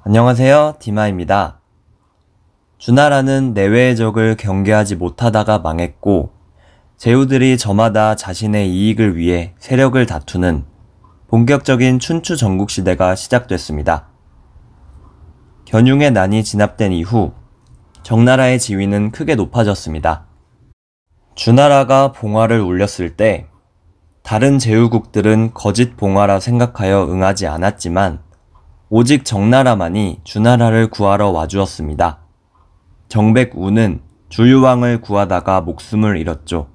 안녕하세요, 디마입니다. 주나라는 내외의 적을 경계하지 못하다가 망했고, 제후들이 저마다 자신의 이익을 위해 세력을 다투는 본격적인 춘추 전국시대가 시작됐습니다. 견융의 난이 진압된 이후 정나라의 지위는 크게 높아졌습니다. 주나라가 봉화를 울렸을 때 다른 제후국들은 거짓 봉화라 생각하여 응하지 않았지만 오직 정나라만이 주나라를 구하러 와주었습니다. 정백우는 주유왕을 구하다가 목숨을 잃었죠.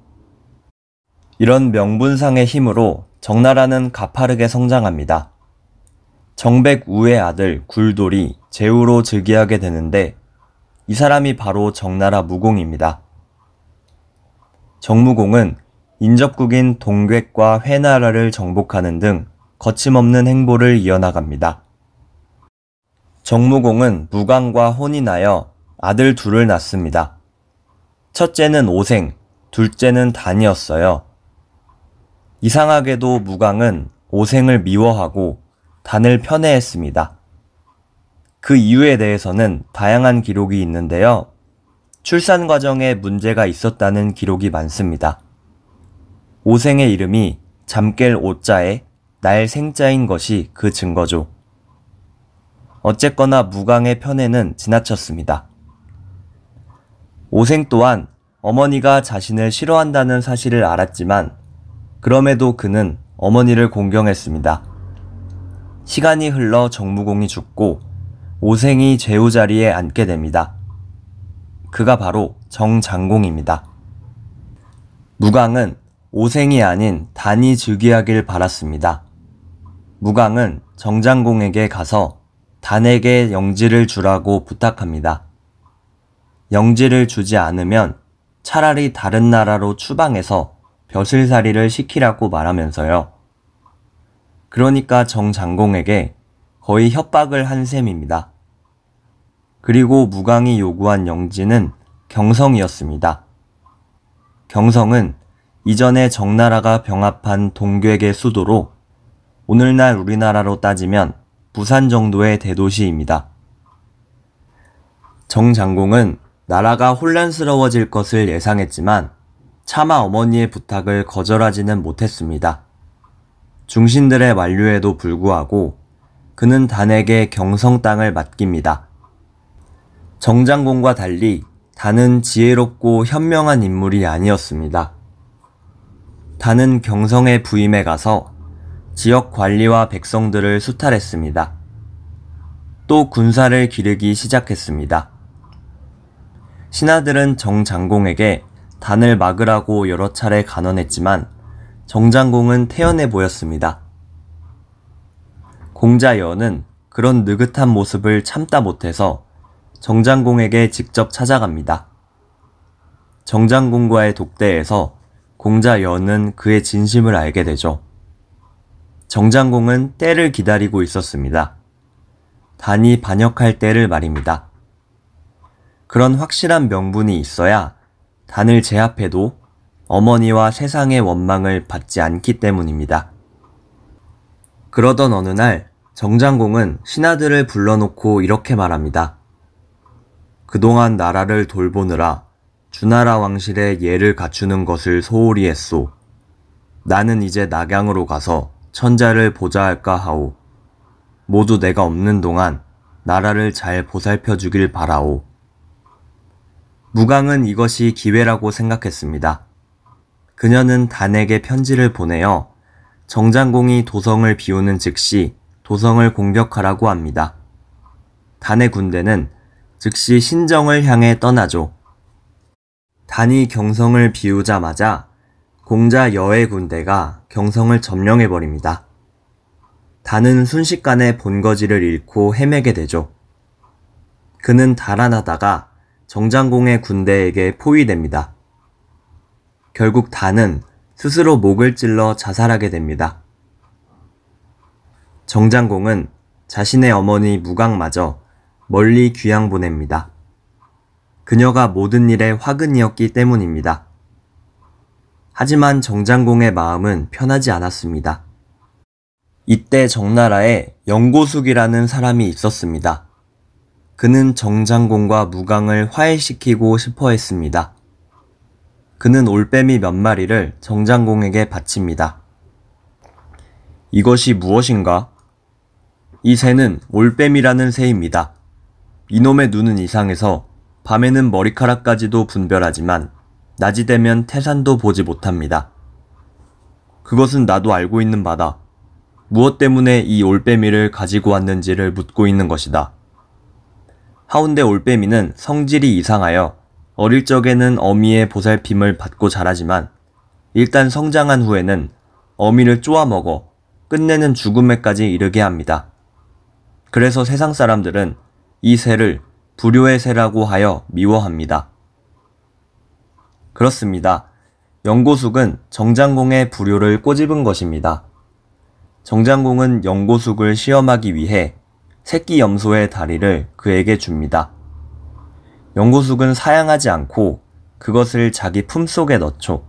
이런 명분상의 힘으로 정나라는 가파르게 성장합니다. 정백우의 아들 굴돌이 제후로 즉위하게 되는데 이 사람이 바로 정나라 무공입니다. 정무공은 인접국인 동괴과 회나라를 정복하는 등 거침없는 행보를 이어나갑니다. 정무공은 무강과 혼인하여 아들 둘을 낳습니다. 첫째는 오생, 둘째는 단이었어요. 이상하게도 무강은 오생을 미워하고 단을 편애했습니다. 그 이유에 대해서는 다양한 기록이 있는데요. 출산 과정에 문제가 있었다는 기록이 많습니다. 오생의 이름이 잠깰 오자에 날 생자인 것이 그 증거죠. 어쨌거나 무강의 편애는 지나쳤습니다. 오생 또한 어머니가 자신을 싫어한다는 사실을 알았지만 그럼에도 그는 어머니를 공경했습니다. 시간이 흘러 정무공이 죽고 오생이 제후 자리에 앉게 됩니다. 그가 바로 정장공입니다. 무강은 오생이 아닌 단이 즉위하길 바랐습니다. 무강은 정장공에게 가서 단에게 영지를 주라고 부탁합니다. 영지를 주지 않으면 차라리 다른 나라로 추방해서 벼슬살이를 시키라고 말하면서요. 그러니까 정장공에게 거의 협박을 한 셈입니다. 그리고 무강이 요구한 영지는 경성이었습니다. 경성은 이전에 정나라가 병합한 동괴의 수도로 오늘날 우리나라로 따지면 부산 정도의 대도시입니다. 정장공은 나라가 혼란스러워질 것을 예상했지만 차마 어머니의 부탁을 거절하지는 못했습니다. 중신들의 만류에도 불구하고 그는 단에게 경성 땅을 맡깁니다. 정장공과 달리 단은 지혜롭고 현명한 인물이 아니었습니다. 단은 경성의 부임에 가서 지역 관리와 백성들을 수탈했습니다. 또 군사를 기르기 시작했습니다. 신하들은 정장공에게 단을 막으라고 여러 차례 간언했지만 정장공은 태연해 보였습니다. 공자 여는 그런 느긋한 모습을 참다 못해서 정장공에게 직접 찾아갑니다. 정장공과의 독대에서 공자 여는 그의 진심을 알게 되죠. 정장공은 때를 기다리고 있었습니다. 단이 반역할 때를 말입니다. 그런 확실한 명분이 있어야 단을 제압해도 어머니와 세상의 원망을 받지 않기 때문입니다. 그러던 어느 날 정장공은 신하들을 불러놓고 이렇게 말합니다. 그동안 나라를 돌보느라 주나라 왕실의 예를 갖추는 것을 소홀히 했소. 나는 이제 낙양으로 가서 천자를 보자 할까 하오. 모두 내가 없는 동안 나라를 잘 보살펴 주길 바라오. 무강은 이것이 기회라고 생각했습니다. 그녀는 단에게 편지를 보내어 정장공이 도성을 비우는 즉시 도성을 공격하라고 합니다. 단의 군대는 즉시 신정을 향해 떠나죠. 단이 경성을 비우자마자 공자 여의 군대가 경성을 점령해버립니다. 단은 순식간에 본거지를 잃고 헤매게 되죠. 그는 달아나다가 정장공의 군대에게 포위됩니다. 결국 단은 스스로 목을 찔러 자살하게 됩니다. 정장공은 자신의 어머니 무강마저 멀리 귀양 보냅니다. 그녀가 모든 일의 화근이었기 때문입니다. 하지만 정장공의 마음은 편하지 않았습니다. 이때 정나라에 영고숙이라는 사람이 있었습니다. 그는 정장공과 무강을 화해시키고 싶어 했습니다. 그는 올빼미 몇 마리를 정장공에게 바칩니다. 이것이 무엇인가? 이 새는 올빼미라는 새입니다. 이놈의 눈은 이상해서 밤에는 머리카락까지도 분별하지만 낮이 되면 태산도 보지 못합니다. 그것은 나도 알고 있는 바다. 무엇 때문에 이 올빼미를 가지고 왔는지를 묻고 있는 것이다. 하운데 올빼미는 성질이 이상하여 어릴 적에는 어미의 보살핌을 받고 자라지만 일단 성장한 후에는 어미를 쪼아먹어 끝내는 죽음에까지 이르게 합니다. 그래서 세상 사람들은 이 새를 불효의 새라고 하여 미워합니다. 그렇습니다. 영고숙은 정장공의 불효를 꼬집은 것입니다. 정장공은 영고숙을 시험하기 위해 새끼 염소의 다리를 그에게 줍니다. 영고숙은 사양하지 않고 그것을 자기 품속에 넣죠.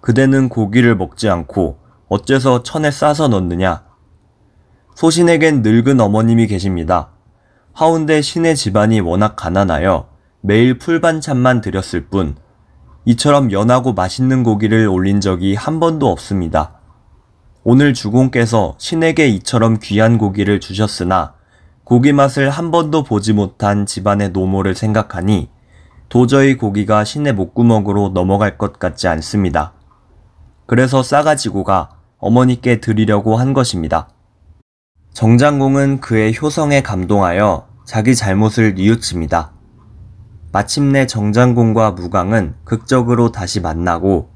그대는 고기를 먹지 않고 어째서 천에 싸서 넣느냐? 소신에겐 늙은 어머님이 계십니다. 하운데 신의 집안이 워낙 가난하여 매일 풀반찬만 드렸을 뿐 이처럼 연하고 맛있는 고기를 올린 적이 한 번도 없습니다. 오늘 주공께서 신에게 이처럼 귀한 고기를 주셨으나 고기 맛을 한 번도 보지 못한 집안의 노모를 생각하니 도저히 고기가 신의 목구멍으로 넘어갈 것 같지 않습니다. 그래서 싸가지고 가 어머니께 드리려고 한 것입니다. 정장공은 그의 효성에 감동하여 자기 잘못을 뉘우칩니다. 마침내 정장공과 무강은 극적으로 다시 만나고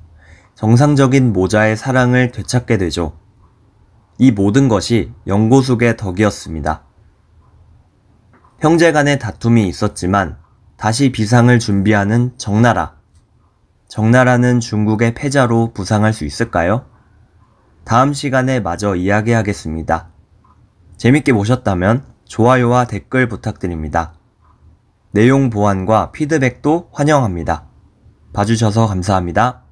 정상적인 모자의 사랑을 되찾게 되죠. 이 모든 것이 영고숙의 덕이었습니다. 형제 간의 다툼이 있었지만 다시 비상을 준비하는 정나라. 정나라는 중국의 패자로 부상할 수 있을까요? 다음 시간에 마저 이야기하겠습니다. 재밌게 보셨다면 좋아요와 댓글 부탁드립니다. 내용 보완과 피드백도 환영합니다. 봐주셔서 감사합니다.